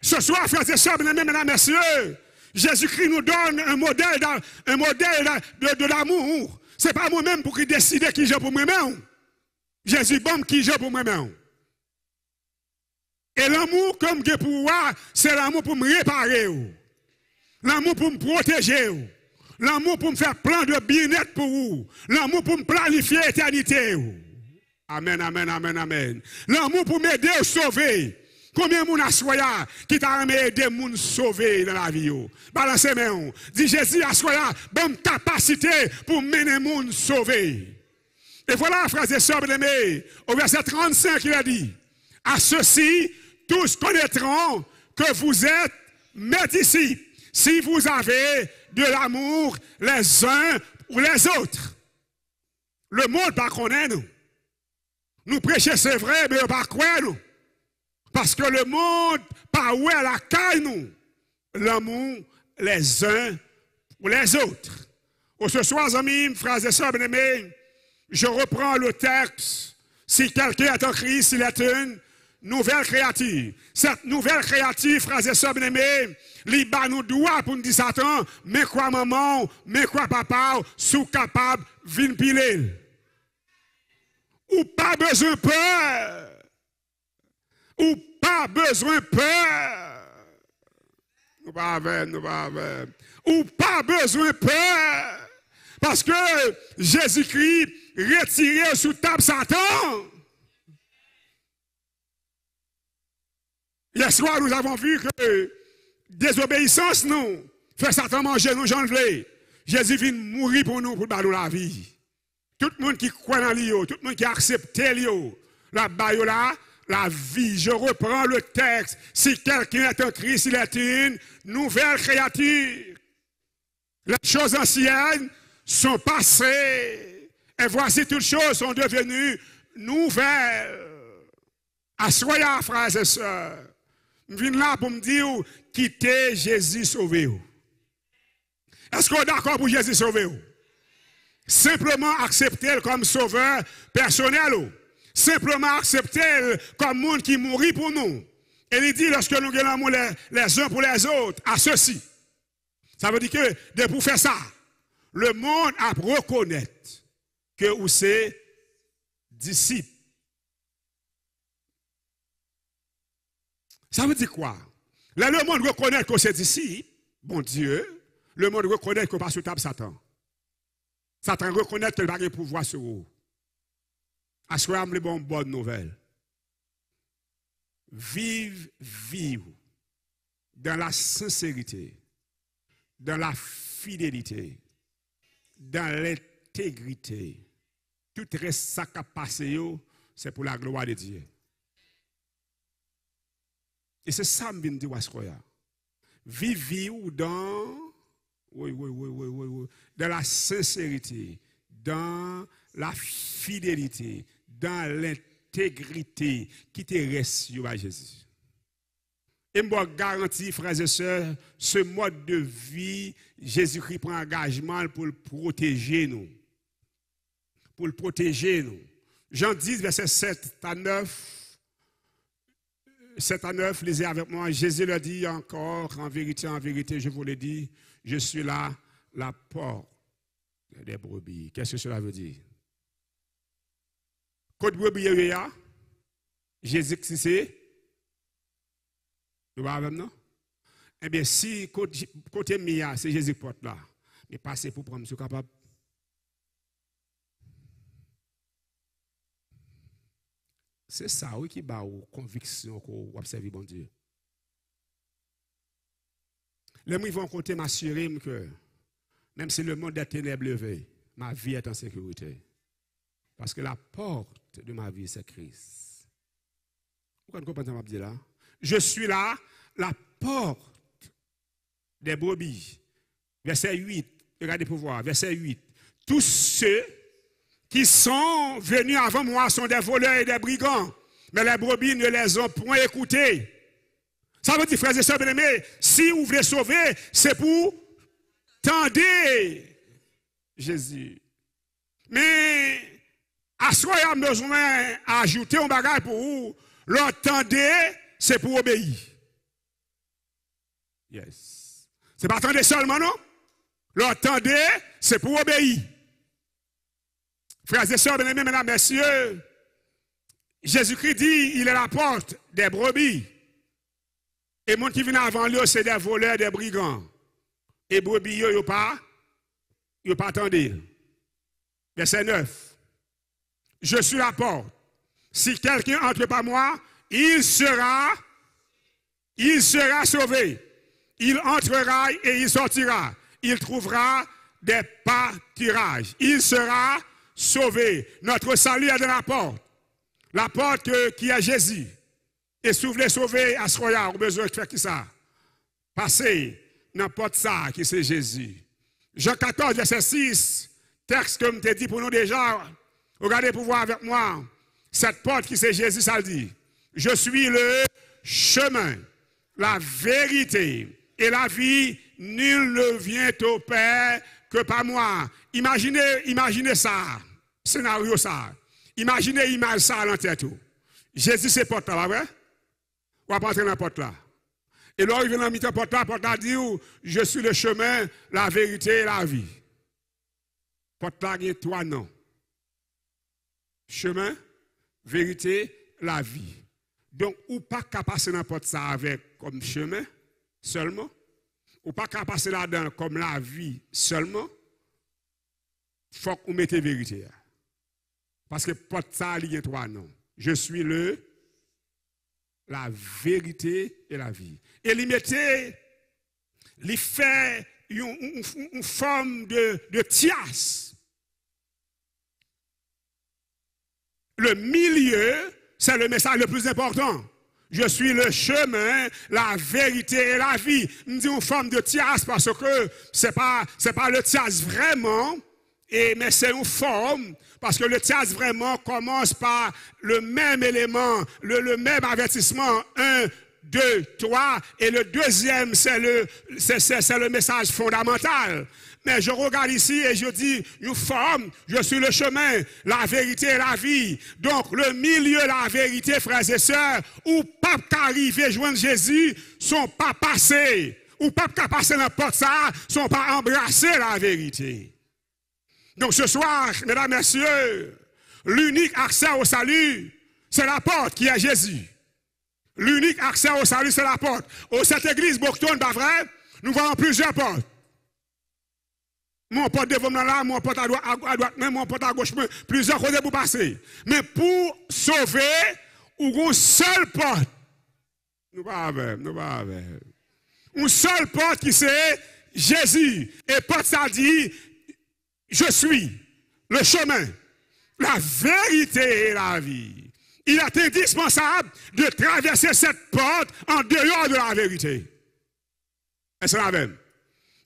Ce soir, frères et sœurs, bien-aimés, mesdames, messieurs, Jésus-Christ nous donne un modèle de l'amour. Ce n'est pas moi-même pour qui décider qui j'ai pour moi-même. Jésus bon qui j'ai pour moi-même. Et l'amour, comme que pour moi, c'est l'amour pour me réparer. L'amour pour me protéger. L'amour pour me faire plein de bien-être pour vous. L'amour pour me planifier l'éternité. Amen, amen, amen, amen. L'amour pour m'aider à sauver. Combien de gens qui t'a aidé à sauver dans la vie? Balancez main. Dis Jésus, assoya, bonne capacité pour mener les gens sauver. Et voilà, frères et sœurs bien-aimés, au verset 35, il a dit, à ceux-ci, tous connaîtront que vous êtes mes disciples, si vous avez de l'amour les uns ou les autres. Le monde ne connaît pas nous. Nous prêchons, c'est vrai, mais on ne croit pas nous. Parce que le monde, pas où est la caille nous. L'amour les uns ou les autres. Ce soir, amis, frères et sœurs bien-aimés, je reprends le texte. Si quelqu'un est en Christ, il est une nouvelle créature. Cette nouvelle créature, frères et sœurs bien-aimés, l'Iba nous doit pour nous dire Satan, mais quoi maman, mais quoi papa, sous capable, vin piler. Ou pas besoin peur. Ou pas besoin peur. Nous pas avec. Ou pas besoin peur. Parce que Jésus-Christ retiré sous table Satan. Hier soir, nous avons vu que désobéissance, nous, fait Satan manger nous, j'en veux. Jésus vient mourir pour nous, pour nous la vie. Tout le monde qui croit dans lui, tout le monde qui accepte lui, la vie. Je reprends le texte. Si quelqu'un est en Christ, il est une nouvelle créature. Les choses anciennes sont passées. Et voici toutes choses sont devenues nouvelles. Assoyez, frères et sœurs. Je viens là pour me dire, quittez Jésus sauvé. Est-ce qu'on est d'accord pour Jésus sauvé? Simplement accepter comme sauveur personnel. Simplement accepter comme monde qui mourit pour nous. Et il dit, lorsque nous gagnons l'amour les uns pour les autres, à ceci. Ça veut dire que pour faire ça, le monde a reconnaître que vous êtes disciples. Ça veut dire quoi? Là, le monde reconnaît que c'est disciples, bon Dieu, le monde reconnaît que pas sous table Satan. Satan reconnaît qu'il n'a pas de pouvoir sur vous. Assoyez-moi les bonnes nouvelles. Vive dans la sincérité, dans la fidélité, dans l'intégrité. Tout reste ça qui a passé, c'est pour la gloire de Dieu. Et c'est ça que je viens de dire à ce moment. Vivez dans dans la sincérité, dans la fidélité, dans l'intégrité qui te reste à Jésus. Et je garantis, frères et sœurs, ce mode de vie, Jésus-Christ prend engagement pour le protéger nous. Pour le protéger nous. Jean 10, verset 7 à 9. 7 à 9, lisez avec moi. Jésus le dit encore, en vérité, je vous le dis, je suis là, la porte des brebis. Qu'est-ce que cela veut dire? Côte brebis, Jésus-Christ, c'est? Nous allons non? Eh bien, si côté Mia, c'est Jésus porte là, mais passez pour prendre, je suis capable. C'est ça, oui, qui bat aux convictions qu'on observe, bon Dieu. Les gens vont compter m'assurer que même si le monde des ténèbres levé, ma vie est en sécurité. Parce que la porte de ma vie, c'est Christ. Vous comprenez ce que je dis là? Je suis là, la porte des brebis. Verset 8, regardez pour voir, verset 8. Tous ceux qui sont venus avant moi sont des voleurs et des brigands, mais les brebis ne les ont point écoutés. Ça veut dire, frères et sœurs bien-aimés, si vous voulez sauver, c'est pour tendre Jésus. Mais, à ce qu'il y a besoin d'ajouter un bagage pour vous, l'entendre, c'est pour obéir. Yes. C'est pas attendre seulement, non? L'entendre, c'est pour obéir. Frères et sœurs, bien-aimés, mesdames, messieurs, Jésus-Christ dit, il est la porte des brebis. Et les gens qui viennent avant lui, c'est des voleurs, des brigands. Et brebis, ils ne pas attendre. Verset 9. Je suis la porte. Si quelqu'un entre par moi, il sera sauvé. Il entrera et il sortira. Il trouvera des pâturages. Il sera sauvé. Notre salut est dans la porte. La porte qui est Jésus. Et si vous voulez sauver à ce royaume, vous avez besoin de faire qui ça? Passez n'importe ça qui c'est Jésus. Jean 14, verset 6, texte que je t'ai dit pour nous déjà. Regardez pour voir avec moi. Cette porte qui c'est Jésus, ça le dit. Je suis le chemin, la vérité et la vie. Nul ne vient au Père que par moi. Imaginez ça. Scénario ça. Imaginez l'image ça à l'entête. Jésus c'est porte là, pas vrai? On va pas entrer dans la porte là. Et là, il vient dans la porte là dit, je suis le chemin, la vérité et la vie. Porte là, il y a trois noms. Chemin, vérité, la vie. Donc, ou pas qu'à passer dans la porte ça avec comme chemin seulement, ou pas qu'à passer là-dedans comme la vie seulement, il faut qu'on mette vérité. Parce que porte ça, il y a trois noms. Je suis la vérité et la vie. Et il fait une forme de tias. Le milieu, c'est le message le plus important. Je suis le chemin, la vérité et la vie. On dit une forme de tias parce que c'est pas le tias vraiment, mais c'est une forme. Parce que le tias vraiment commence par le même élément, le même avertissement, 1, 2, 3, et le deuxième, c'est le message fondamental. Mais je regarde ici et je dis, une forme, je suis le chemin, la vérité et la vie. Donc, le milieu, la vérité, frères et sœurs, où pas qu'arriver joindre Jésus, sont pas passés. Ou pas qu'à passer n'importe ça, sont pas embrassés la vérité. Donc ce soir, mesdames et messieurs, l'unique accès au salut, c'est la porte qui est Jésus. L'unique accès au salut, c'est la porte. Au cette église Bocton, pas vrai, nous voyons plusieurs portes. Mon porte devant là, mon porte à droite, même mon porte à gauche, plusieurs côtés pour passer. Mais pour sauver, une seule porte. Nous pas avec. Une seule porte qui c'est Jésus. Et porte ça dit, je suis le chemin, la vérité et la vie. Il est indispensable de traverser cette porte en dehors de la vérité. Est-ce la même?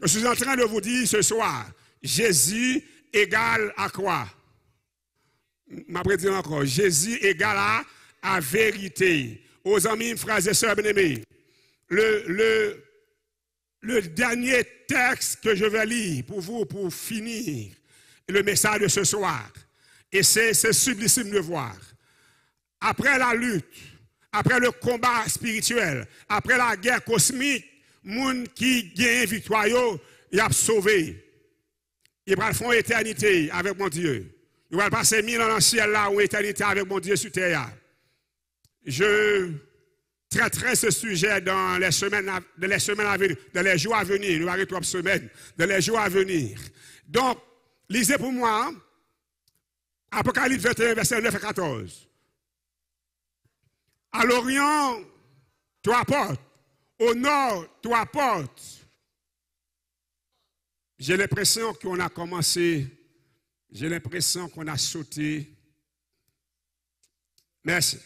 Je suis en train de vous dire ce soir, Jésus égale à quoi? Je dire encore, Jésus égale à vérité. Aux amis, frères et sœurs bien-aimés, le dernier texte que je vais lire pour vous, pour finir le message de ce soir, et c'est sublime de voir. Après la lutte, après le combat spirituel, après la guerre cosmique, moun qui gagne victoire, il a sauvé. Il va faire une éternité avec mon Dieu. Il va passer 1000 ans dans le ciel là, ou éternité avec mon Dieu sur terre. Je traiterai ce sujet dans les semaines à venir, dans les jours à venir. Nous avons 3 semaines, dans les jours à venir. Donc, lisez pour moi Apocalypse 21, verset 9 et 14. À l'Orient, 3 portes. Au nord, 3 portes. J'ai l'impression qu'on a commencé, j'ai l'impression qu'on a sauté. Merci.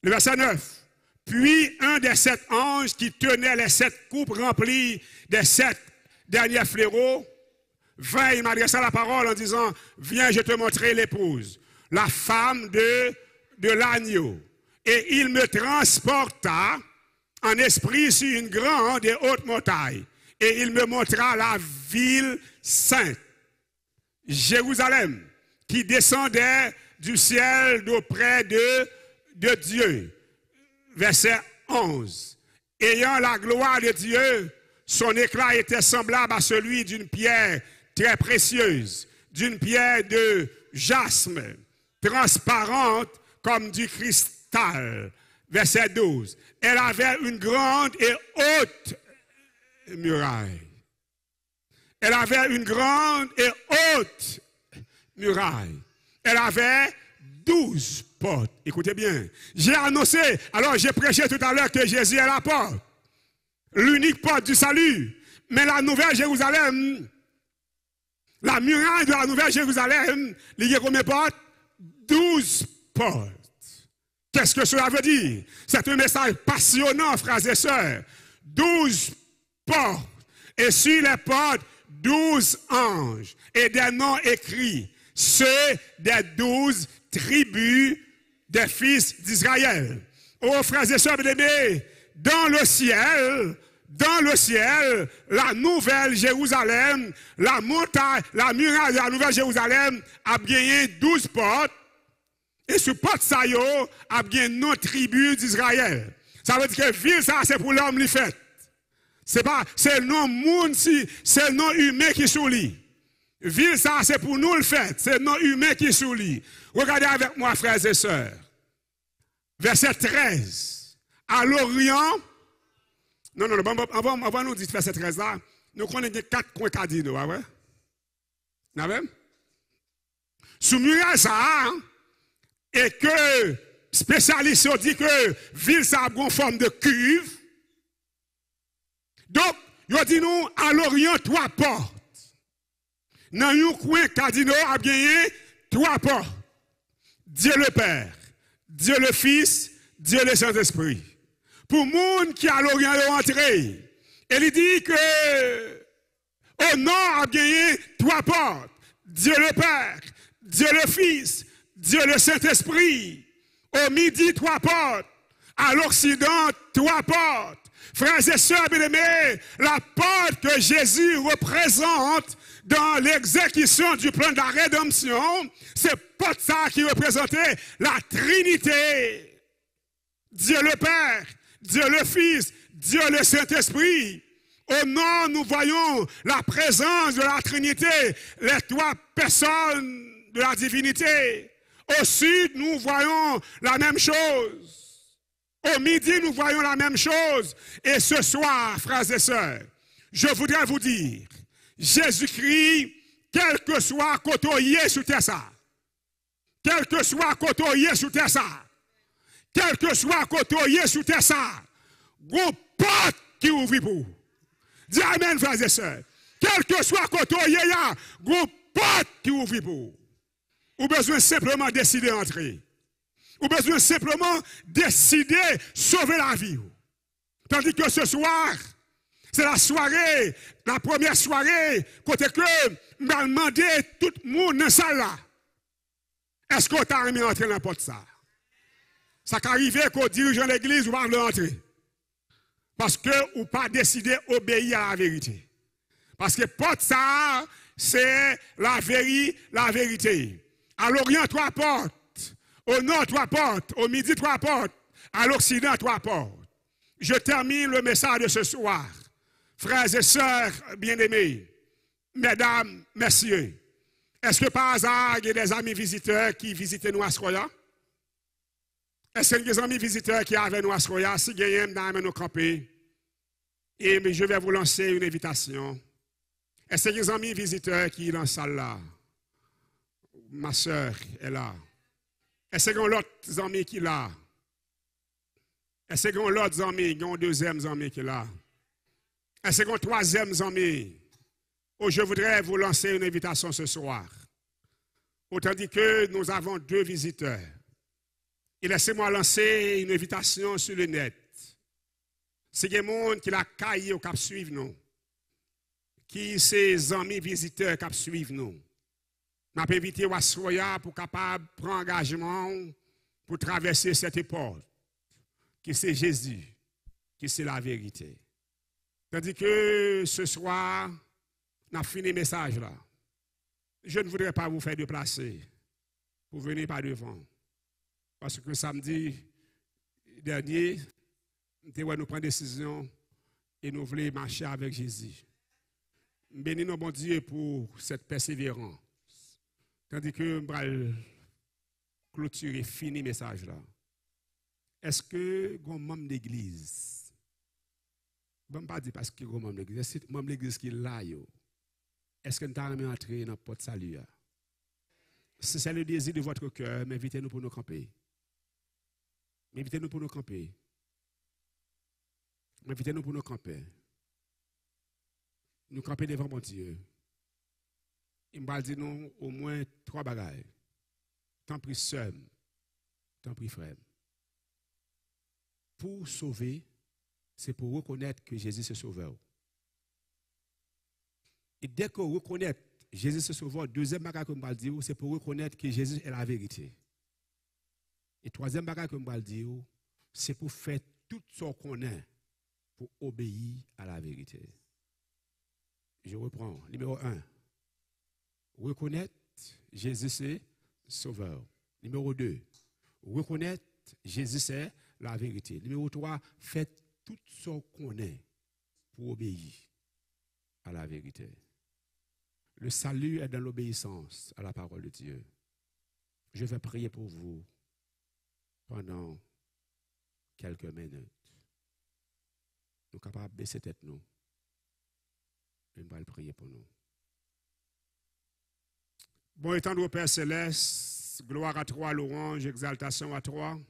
Le verset 9. Puis un des 7 anges qui tenait les 7 coupes remplies des 7 derniers fléaux vint, il m'adressa la parole en disant, viens, je te montrerai l'épouse, la femme de l'agneau. Et il me transporta en esprit sur une grande et haute montagne. Et il me montra la ville sainte, Jérusalem, qui descendait du ciel d'auprès de Dieu. Verset 11. Ayant la gloire de Dieu, son éclat était semblable à celui d'une pierre très précieuse, d'une pierre de jasme, transparente comme du cristal. Verset 12. Elle avait une grande et haute muraille. Elle avait une grande et haute muraille. Elle avait 12 portes. Écoutez bien. J'ai annoncé, alors j'ai prêché tout à l'heure que Jésus est la porte. L'unique porte du salut. Mais la Nouvelle Jérusalem, la muraille de la Nouvelle Jérusalem, il y a combien de portes? 12 portes. Qu'est-ce que cela veut dire? C'est un message passionnant, frères et sœurs. 12 portes. Et sur les portes, 12 anges. Et des noms écrits. Ceux des 12 tribus des fils d'Israël. Oh, frères et sœurs bien-aimés, dans le ciel, la nouvelle Jérusalem, la montagne, la muraille de la nouvelle Jérusalem a gagné 12 portes. Et ce porte ça a gagné nos tribus d'Israël. Ça veut dire que ville ça c'est pour l'homme li fait. C'est le nom monde c'est le nom humain qui soulit. Ville ça c'est pour nous le fait, c'est le nom humain qui soulit. Regardez avec moi frères et sœurs. Verset 13. À l'Orient. Non, avant nous dire verset 13 là, nous connaissons 4 coins cardinaux, ouais. N'avez? Sous muraille ça, et que spécialistes ont dit que ville ça a une forme de cuve. Donc, ils ont dit nous à l'Orient 3 portes. Dans un coin cardinaux a gagné 3 portes. Dieu le Père, Dieu le Fils, Dieu le Saint-Esprit. Pour le monde qui à l'Orient est rentré, et il dit que au nord a gagné 3 portes. Dieu le Père, Dieu le Fils, Dieu le Saint-Esprit. Au midi 3 portes. À l'Occident 3 portes. Frères et sœurs bien-aimés, la porte que Jésus représente dans l'exécution du plan de la rédemption, c'est porte ça qui représentait la Trinité. Dieu le Père, Dieu le Fils, Dieu le Saint-Esprit. Au nord, nous voyons la présence de la Trinité, les 3 personnes de la divinité. Au sud, nous voyons la même chose. Au midi, nous voyons la même chose. Et ce soir, frères et sœurs, je voudrais vous dire, Jésus-Christ, quel que soit côtoyé sous terre ça, quel que soit côtoyé sous terre ça, quel que soit côtoyé sous terre ça, gros porte qui ouvre pour. Dis amen, frères et sœurs. Quel que soit côtoyé là, gros porte qui ouvre pour. Ou besoin simplement décider d'entrer. Ou besoin simplement décider de sauver la vie. Tandis que ce soir, c'est la soirée, la première soirée, côté que m'a demandé tout le monde dans la salle là. Est-ce qu'on t'a remis entrer dans la porte ça? Ça qu'arrive qu'au dirigeant de l'église, ou pas l'entrer. Parce que ou pas décider d'obéir à la vérité. Parce que porte ça, c'est la vérité. À l'Orient, 3 portes. Au nord, 3 portes. Au midi, 3 portes. À l'Occident, 3 portes. Je termine le message de ce soir. Frères et sœurs bien-aimés, mesdames, messieurs, est-ce que par hasard, il y a des amis visiteurs qui visitaient nous à Sroya? Est-ce qu'il y a des amis visiteurs qui avaient nous à Sroya? Si il y a nous camper, et je vais vous lancer une invitation. Est-ce qu'il y a des amis visiteurs qui sont dans la salle là? Ma soeur est là. Est-ce qu'il y a l'autre ami qui est là? Est-ce qu'il y a l'autre ami, il y a un deuxième ami qui est là? Est-ce qu'il y a un troisième ami? Oh, je voudrais vous lancer une invitation ce soir. Autant dit que nous avons 2 visiteurs. Et laissez-moi lancer une invitation sur le net. C'est des gens qui la caille au cap suivre nous. Qui ses amis visiteurs qui suivent nous. M'a invité à Soya pour capable prendre engagement pour traverser cette époque. Qui c'est Jésus, qui c'est la vérité. Tandis que ce soir, on a fini le message là. Je ne voudrais pas vous faire déplacer pour venir par devant. Parce que samedi dernier, nous prenons décision et nous voulons marcher avec Jésus. Bénis nos bon Dieu pour cette persévérance. Tandis que nous allons clôturer, fini le message là. Est-ce que un membre d'église, je ne vais pas dire parce que un membre d'église, est-ce que un membre d'église qui est là, est-ce que nous avons entré dans le porte salut? Si c'est le désir de votre cœur, invitez-nous pour nous camper. Invitez-nous pour nous camper. Invitez-nous pour nous camper. Nous camper devant mon Dieu. Il m'a dit nous au moins 3 bagailles. Tant pis seul, tant pis frère. Pour sauver, c'est pour reconnaître que Jésus est sauveur. Et dès qu'on reconnaît Jésus est sauveur, deuxième bagage que je vais dire, c'est pour reconnaître que Jésus est la vérité. Et troisième bagage que je vais dire, c'est pour faire tout ce qu'on a pour obéir à la vérité. Je reprends. Numéro 1. Reconnaître Jésus c'est sauveur. Numéro 2. Reconnaître Jésus c'est la vérité. Numéro 3. Faites tout ce qu'on a pour obéir à la vérité. Le salut est dans l'obéissance à la parole de Dieu. Je vais prier pour vous pendant quelques minutes. Nous sommes capables de baisser tête nous. Et nous allons prier pour nous. Bon, étant de Père Céleste, gloire à toi, louange, exaltation à toi.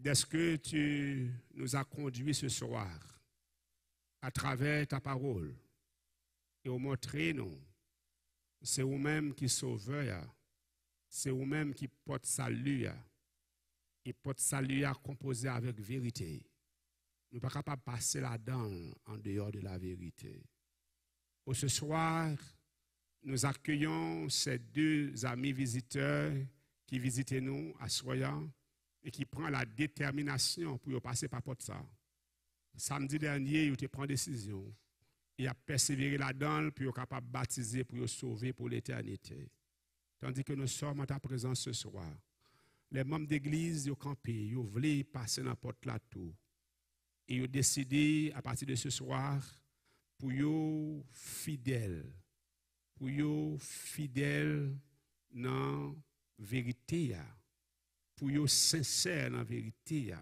Est-ce que tu nous as conduits ce soir à travers ta parole et au montrer nous, c'est vous-même qui sauveur, c'est vous-même qui porte salut, et porte salut à composer avec vérité. Nous ne sommes pas capables de passer là-dedans en dehors de la vérité. Ce soir, nous accueillons ces 2 amis visiteurs qui visitent nous à Soya et qui prennent la détermination pour passer par porte ça. Samedi dernier, ils ont pris une décision. Ils ont persévéré là-dedans pour être capable de baptiser, pour être sauver pour l'éternité. Tandis que nous sommes en ta présence ce soir. Les membres d'église, ils ont campé, ils voulaient passer dans la porte là tout. Et ils ont décidé, à partir de ce soir, pour être fidèles. Pour être fidèles dans la vérité. Pour être sincères dans la vérité.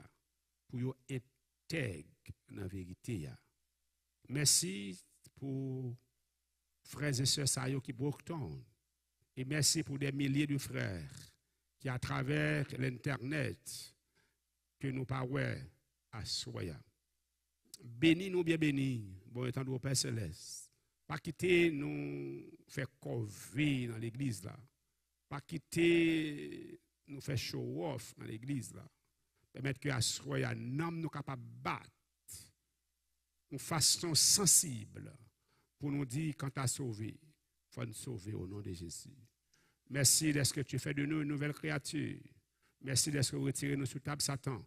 Pour être intègres dans la vérité. Merci pour frères et sœurs qui Brockton. Et merci pour des milliers de frères qui, à travers l'Internet, que nous parlons à Soya. Bénis-nous, bien bénis, bon étant de Père Céleste. Pas quitter nous faire corvée dans l'église là. Pas quitter nous faire show off dans l'église là. Permettre que à Soya, nous nous capables de battre une façon sensible pour nous dire quand tu as sauvé, il faut nous sauver au nom de Jésus. Merci d'être que tu fais de nous une nouvelle créature. Merci d'être que tu retires nous sous table Satan.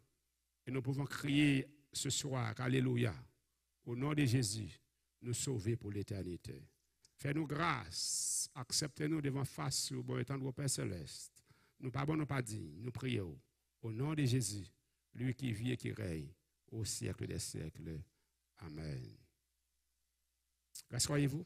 Et nous pouvons crier ce soir, alléluia, au nom de Jésus, nous sauver pour l'éternité. Fais-nous grâce, acceptez-nous devant face au bon étant de Père Céleste. Nous pas bon, nous pas dit, nous prions au nom de Jésus, lui qui vit et qui règne au siècle des siècles. Amen. Rassurez-vous.